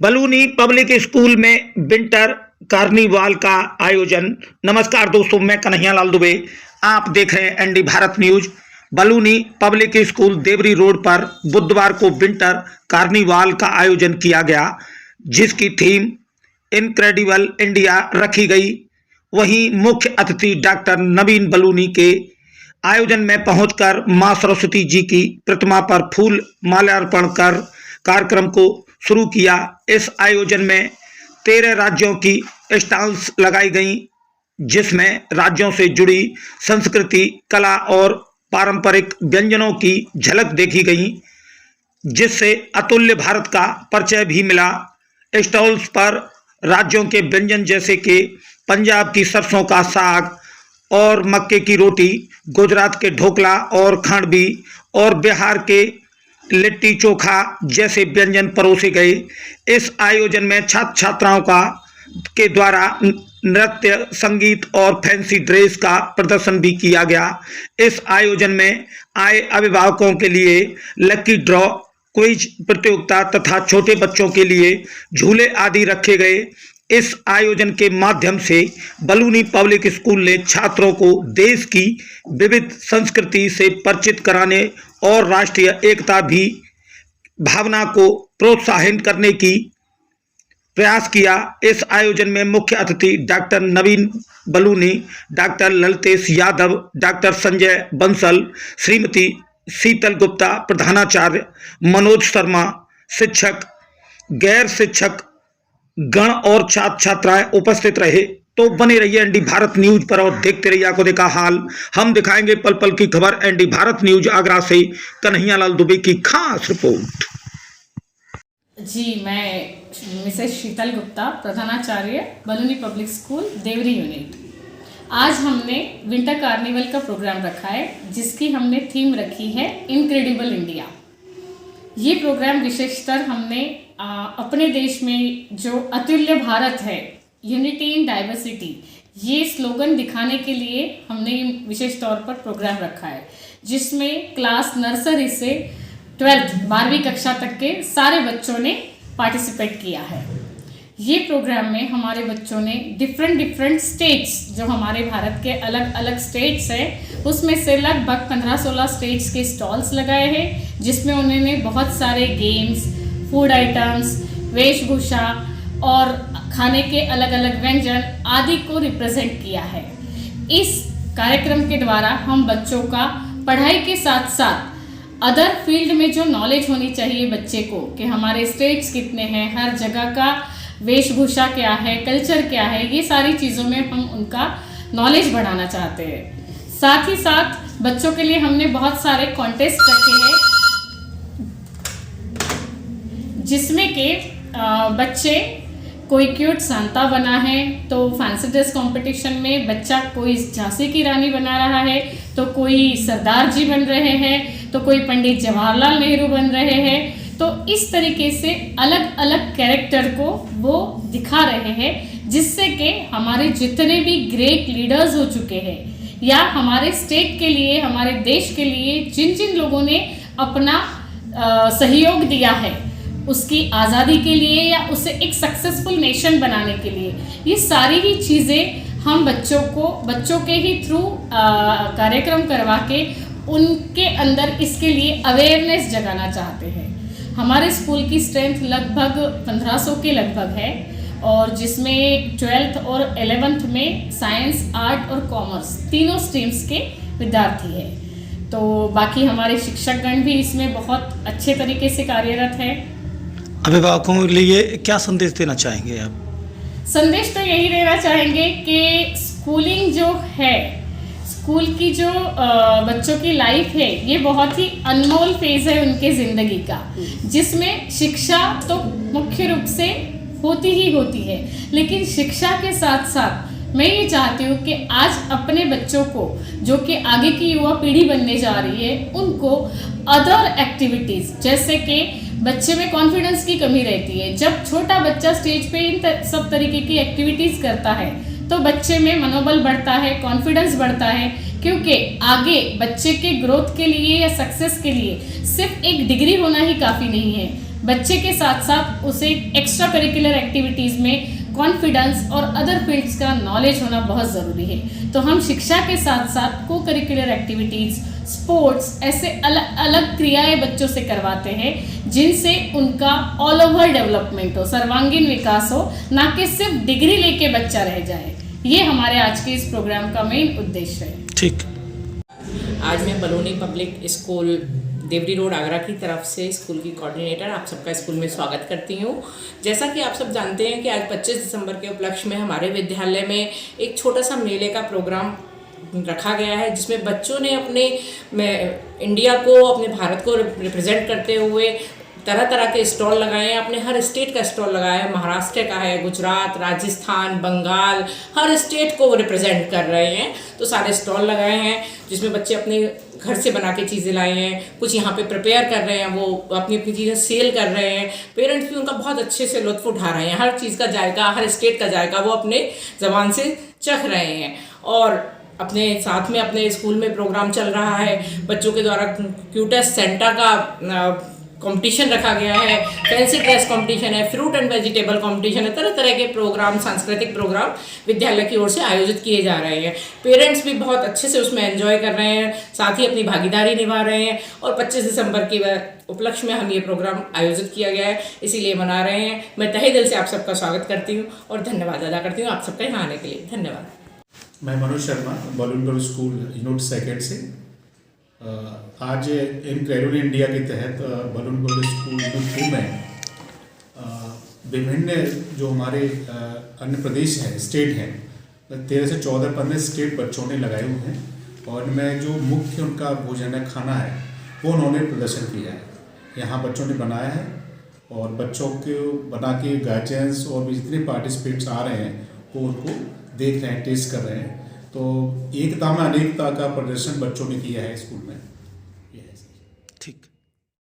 Baluni public school में winter carnival का आयोजन। नमस्कार दोस्तों, मैं कन्हैयालाल दुबे, आप देख रहे हैं N D Bharat news. Baluni public school Devri road पर बुधवार को विंटर कार्निवाल का आयोजन किया गया, जिसकी थीम इनक्रेडिबल इंडिया रखी गई। वहीं मुख्य अतिथि डॉक्टर नवीन बलूनी के आयोजन में पहुंचकर मां सरस्वती जी की प्रतिमा पर फूल माल्यार्पण कर कार्यक्रम को शुरू किया। इस आयोजन में 13 राज्यों की स्टॉल्स लगाई गईं, जिसमें राज्यों से जुड़ी संस्कृति, कला और पारंपरिक व्यंजनों की झलक देखी गई, जिससे अतुल्य भारत का परिचय भी मिला। स्टॉल्स पर राज्यों के व्यंजन जैसे कि पंजाब की सरसों का साग और मक्के की रोटी, गुजरात के ढोकला और खांडवी और बिहार के लिट्टी चोखा जैसे व्यंजन परोसे गए। इस आयोजन में छात्र छात्राओं के द्वारा नृत्य, संगीत और फैंसी ड्रेस का प्रदर्शन भी किया गया। इस आयोजन में आए अभिभावकों के लिए लकी ड्रॉ, क्विज प्रतियोगिता तथा छोटे बच्चों के लिए झूले आदि रखे गए। इस आयोजन के माध्यम से बलूनी पब्लिक स्कूल ने छात्रों को देश की विविध संस्कृति से परिचित कराने और राष्ट्रीय एकता भी भावना को प्रोत्साहित करने की प्रयास किया। इस आयोजन में मुख्य अतिथि डॉक्टर नवीन बलूनी, डॉक्टर ललितेश यादव, डॉक्टर संजय बंसल, श्रीमती शीतल गुप्ता प्रधानाचार्य, मनोज शर्मा शिक्षक, गैर शिक्षक गण और छात्र छात्राएं उपस्थित रहे। तो बने रहिए एनडी भारत न्यूज पर और देखते रहिए आंखों देखा हाल। हम दिखाएंगे पल पल की खबर। एनडी भारत न्यूज आगरा से कन्हैयालाल दुबे की खास रिपोर्ट। जी, मैं मिसेस शीतल गुप्ता, प्रधानाचार्य, Baluni public school Devri unit. आज हमने विंटर कार्निवल का प्रोग्राम रखा है, जिसकी हमने थीम रखी है इनक्रेडिबल इंडिया। ये प्रोग्राम विशेषतर हमने अपने देश में जो अतुल्य भारत है, यूनिटी इन डाइवर्सिटी, ये स्लोगन दिखाने के लिए हमने विशेष तौर पर प्रोग्राम रखा है, जिसमें क्लास नर्सरी से 12वीं कक्षा तक के सारे बच्चों ने पार्टिसिपेट किया है। ये प्रोग्राम में हमारे बच्चों ने डिफरेंट स्टेट्स, जो हमारे भारत के अलग अलग स्टेट्स हैं, उसमें से लगभग 15-16 स्टेट्स के स्टॉल्स लगाए हैं, जिसमें उन्होंने बहुत सारे गेम्स, फूड आइटम्स, वेशभूषा और खाने के अलग अलग व्यंजन आदि को रिप्रेजेंट किया है। इस कार्यक्रम के द्वारा हम बच्चों का पढ़ाई के साथ साथ अदर फील्ड में जो नॉलेज होनी चाहिए बच्चे को, कि हमारे स्टेट्स कितने हैं, हर जगह का वेशभूषा क्या है, कल्चर क्या है, ये सारी चीज़ों में हम उनका नॉलेज बढ़ाना चाहते हैं। साथ ही साथ बच्चों के लिए हमने बहुत सारे कॉन्टेस्ट रखे हैं, जिसमें के बच्चे कोई क्यूट सांता बना है तो फैंसी ड्रेस कंपटीशन में बच्चा कोई झांसी की रानी बना रहा है, तो कोई सरदार जी बन रहे हैं, तो कोई पंडित जवाहरलाल नेहरू बन रहे हैं। तो इस तरीके से अलग अलग कैरेक्टर को वो दिखा रहे हैं, जिससे कि हमारे जितने भी ग्रेट लीडर्स हो चुके हैं, या हमारे स्टेट के लिए, हमारे देश के लिए जिन जिन लोगों ने अपना सहयोग दिया है, उसकी आज़ादी के लिए या उसे एक सक्सेसफुल नेशन बनाने के लिए, ये सारी ही चीज़ें हम बच्चों के ही थ्रू कार्यक्रम करवा के उनके अंदर इसके लिए अवेयरनेस जगाना चाहते हैं। हमारे स्कूल की स्ट्रेंथ लगभग 1500 के लगभग है, और जिसमें 12th और 11th में साइंस, आर्ट और कॉमर्स तीनों स्ट्रीम्स के विद्यार्थी हैं। तो बाकी हमारे शिक्षकगण भी इसमें बहुत अच्छे तरीके से कार्यरत है। अभिभावकों के लिए क्या संदेश देना चाहेंगे आप? संदेश तो यही देना चाहेंगे कि स्कूलिंग जो है, स्कूल की जो बच्चों की लाइफ है, ये बहुत ही अनमोल फेज है उनके ज़िंदगी का, जिसमें शिक्षा तो मुख्य रूप से होती ही होती है, लेकिन शिक्षा के साथ साथ मैं ये चाहती हूँ कि आज अपने बच्चों को, जो कि आगे की युवा पीढ़ी बनने जा रही है, उनको अदर एक्टिविटीज़, जैसे कि बच्चे में कॉन्फिडेंस की कमी रहती है, जब छोटा बच्चा स्टेज पे इन सब तरीके की एक्टिविटीज़ करता है तो बच्चे में मनोबल बढ़ता है, कॉन्फिडेंस बढ़ता है, क्योंकि आगे बच्चे के ग्रोथ के लिए या सक्सेस के लिए सिर्फ एक डिग्री होना ही काफ़ी नहीं है। बच्चे के साथ साथ उसे एक्स्ट्रा करिकुलर एक्टिविटीज़ में कॉन्फिडेंस और अदर फील्ड्स का नॉलेज होना बहुत ज़रूरी है। तो हम शिक्षा के साथ साथ को करिकुलर एक्टिविटीज़, स्पोर्ट्स, ऐसे अलग अलग क्रियाएं बच्चों से करवाते हैं जिनसे उनका ऑल ओवर डेवलपमेंट हो, सर्वांगीण विकास हो, ना कि सिर्फ डिग्री लेके बच्चा रह जाए। ये हमारे आज के इस प्रोग्राम का मेन उद्देश्य है। ठीक। आज मैं Baluni public school Devri road Agra की तरफ से स्कूल की कोऑर्डिनेटर आप सबका स्कूल में स्वागत करती हूँ। जैसा कि आप सब जानते हैं कि आज 25 दिसंबर के उपलक्ष्य में हमारे विद्यालय में एक छोटा सा मेले का प्रोग्राम रखा गया है, जिसमें बच्चों ने अपने इंडिया को, अपने भारत को रिप्रेजेंट करते हुए तरह तरह के स्टॉल लगाए हैं। अपने हर स्टेट का स्टॉल लगाया है, महाराष्ट्र का है, गुजरात, राजस्थान, बंगाल, हर स्टेट को वो रिप्रेजेंट कर रहे हैं। तो सारे स्टॉल लगाए हैं जिसमें बच्चे अपने घर से बना के चीज़ें लाए हैं, कुछ यहाँ पे प्रिपेयर कर रहे हैं, वो अपनी अपनी चीज़ें सेल कर रहे हैं। पेरेंट्स भी उनका बहुत अच्छे से लुत्फ़ उठा रहे हैं, हर चीज़ का जायका, हर स्टेट का जायका वो अपने ज़बान से चख रहे हैं। और अपने साथ में अपने स्कूल में प्रोग्राम चल रहा है, बच्चों के द्वारा क्यूटेस्ट सेंटा का कंपटीशन रखा गया है, फैंसी ड्रेस कंपटीशन है, फ्रूट एंड वेजिटेबल कंपटीशन है, तरह तरह के प्रोग्राम, सांस्कृतिक प्रोग्राम विद्यालय की ओर से आयोजित किए जा रहे हैं। पेरेंट्स भी बहुत अच्छे से उसमें एंजॉय कर रहे हैं, साथ ही अपनी भागीदारी निभा रहे हैं। और 25 दिसंबर के उपलक्ष्य में हम ये प्रोग्राम आयोजित किया गया है, इसीलिए मना रहे हैं। मैं तहे दिल से आप सबका स्वागत करती हूँ और धन्यवाद अदा करती हूँ आप सबका यहाँ आने के लिए। धन्यवाद। मैं Manoj Sharma balloon school unit second से आज इन क्रेडोल इंडिया के तहत बलून स्कूल यूनिट 2 में विभिन्न जो हमारे अन्य प्रदेश हैं, स्टेट हैं, 13 से 14, 15 स्टेट बच्चों ने लगाए हुए हैं। और इनमें जो मुख्य उनका भोजन है, खाना है, वो उन्होंने प्रदर्शन किया है। यहाँ बच्चों ने बनाया है और बच्चों को बना के गार्जियंस और भी जितने पार्टिसिपेंट्स आ रहे हैं वो उनको देख रहे हैं, टेस्ट कर रहे हैं। तो एकता में अनेकता का प्रदर्शन बच्चों ने किया है स्कूल में।